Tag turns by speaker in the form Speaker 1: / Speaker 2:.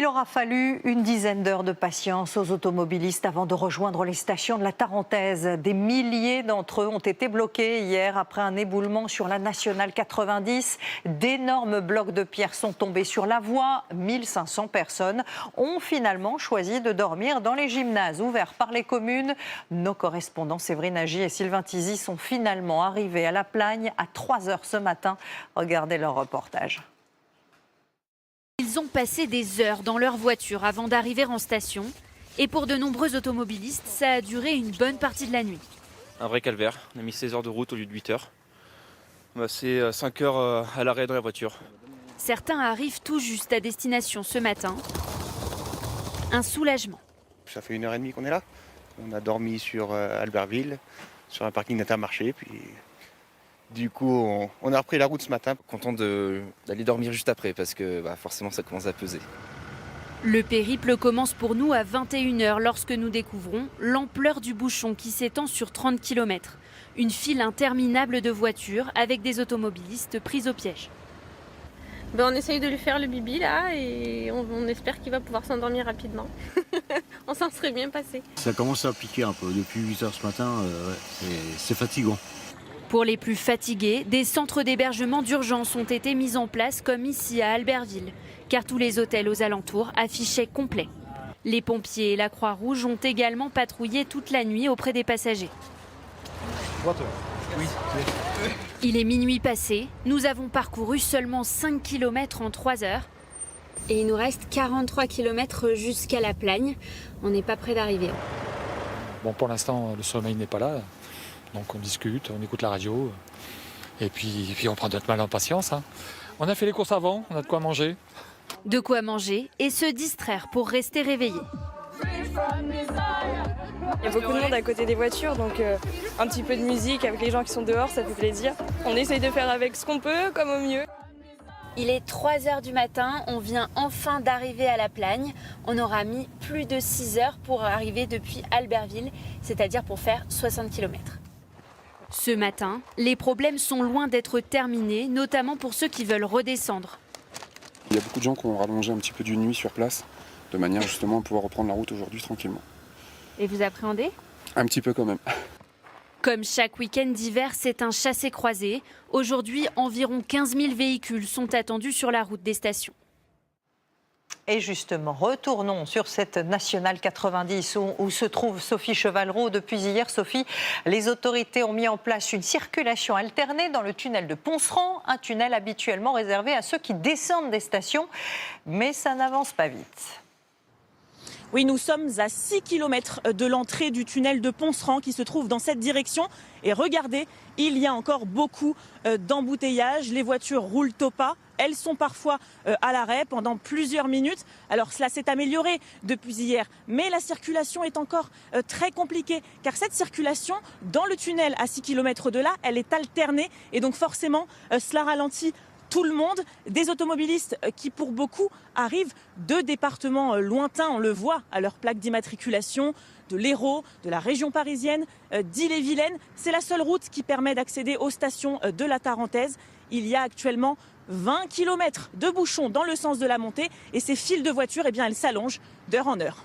Speaker 1: Il aura fallu une dizaine d'heures de patience aux automobilistes avant de rejoindre les stations de la Tarentaise. Des milliers d'entre eux ont été bloqués hier après un éboulement sur la nationale 90. D'énormes blocs de pierre sont tombés sur la voie. 1500 personnes ont finalement choisi de dormir dans les gymnases ouverts par les communes. Nos correspondants Séverine Nagy et Sylvain Tizy sont finalement arrivés à La Plagne à 3h ce matin. Regardez leur reportage.
Speaker 2: Ils ont passé des heures dans leur voiture avant d'arriver en station. Et pour de nombreux automobilistes, ça a duré une bonne partie de la nuit.
Speaker 3: Un vrai calvaire. On a mis 16 heures de route au lieu de 8 heures. C'est 5 heures à l'arrêt dans la voiture.
Speaker 2: Certains arrivent tout juste à destination ce matin. Un soulagement.
Speaker 4: Ça fait 1h30 qu'on est là. On a dormi sur Albertville, sur un parking d'Intermarché. Puis du coup, on a repris la route ce matin.
Speaker 5: Content d'aller dormir juste après parce que forcément ça commence à peser.
Speaker 2: Le périple commence pour nous à 21h lorsque nous découvrons l'ampleur du bouchon qui s'étend sur 30 km. Une file interminable de voitures avec des automobilistes pris au piège.
Speaker 6: On essaye de lui faire le bibi là et on espère qu'il va pouvoir s'endormir rapidement. On s'en serait bien passé.
Speaker 7: Ça commence à piquer un peu. Depuis 8h ce matin, c'est fatigant.
Speaker 2: Pour les plus fatigués, des centres d'hébergement d'urgence ont été mis en place comme ici à Albertville, car tous les hôtels aux alentours affichaient complet. Les pompiers et la Croix-Rouge ont également patrouillé toute la nuit auprès des passagers. Il est minuit passé, nous avons parcouru seulement 5 km en 3 heures. Et il nous reste 43 km jusqu'à La Plagne. On n'est pas près d'arriver.
Speaker 8: Bon, pour l'instant, le sommeil n'est pas là. Donc on discute, on écoute la radio. Et puis on prend notre mal en patience. On a fait les courses avant, on a de quoi manger.
Speaker 2: De quoi manger et se distraire pour rester réveillé.
Speaker 9: Il y a beaucoup de monde à côté des voitures, donc un petit peu de musique avec les gens qui sont dehors, ça fait plaisir. On essaye de faire avec ce qu'on peut, comme au mieux.
Speaker 2: Il est 3h du matin, on vient enfin d'arriver à La Plagne. On aura mis plus de 6 heures pour arriver depuis Albertville, c'est-à-dire pour faire 60 km. Ce matin, les problèmes sont loin d'être terminés, notamment pour ceux qui veulent redescendre.
Speaker 10: Il y a beaucoup de gens qui ont rallongé un petit peu d'une nuit sur place, de manière justement à pouvoir reprendre la route aujourd'hui tranquillement.
Speaker 2: Et vous appréhendez ?
Speaker 10: Un petit peu quand même.
Speaker 2: Comme chaque week-end d'hiver, c'est un chassé-croisé. Aujourd'hui, environ 15 000 véhicules sont attendus sur la route des stations.
Speaker 1: Et justement, retournons sur cette nationale 90 où se trouve Sophie Chevalreau. Depuis hier, Sophie, les autorités ont mis en place une circulation alternée dans le tunnel de Ponceran, un tunnel habituellement réservé à ceux qui descendent des stations. Mais ça n'avance pas vite.
Speaker 11: Oui, nous sommes à 6 km de l'entrée du tunnel de Ponceran qui se trouve dans cette direction. Et regardez, il y a encore beaucoup d'embouteillages. Les voitures roulent au pas. Elles sont parfois à l'arrêt pendant plusieurs minutes. Alors cela s'est amélioré depuis hier, mais la circulation est encore très compliquée. Car cette circulation dans le tunnel à 6 km de là, elle est alternée. Et donc forcément, cela ralentit tout le monde, des automobilistes qui pour beaucoup arrivent de départements lointains, on le voit à leur plaque d'immatriculation, de l'Hérault, de la région parisienne, d'Ille-et-Vilaine. C'est la seule route qui permet d'accéder aux stations de la Tarentaise. Il y a actuellement 20 km de bouchons dans le sens de la montée et ces files de voitures, elles s'allongent d'heure en heure.